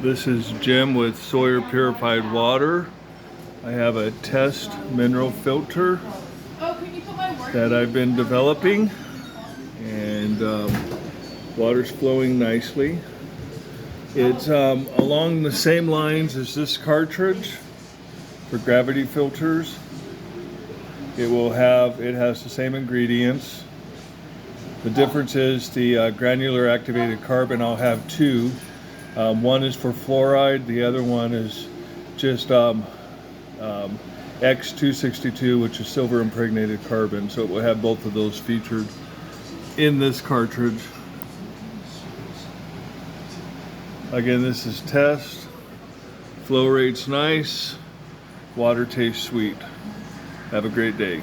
This is Jim with Sawyer Purified Water. I have a test mineral filter that I've been developing, and water's flowing nicely. It's along the same lines as this cartridge for gravity filters. It has the same ingredients. The difference is the granular activated carbon. I'll have two. One is for fluoride, the other one is just X262, which is silver impregnated carbon. So it will have both of those featured in this cartridge. Again, this is test. Flow rate's nice. Water tastes sweet. Have a great day.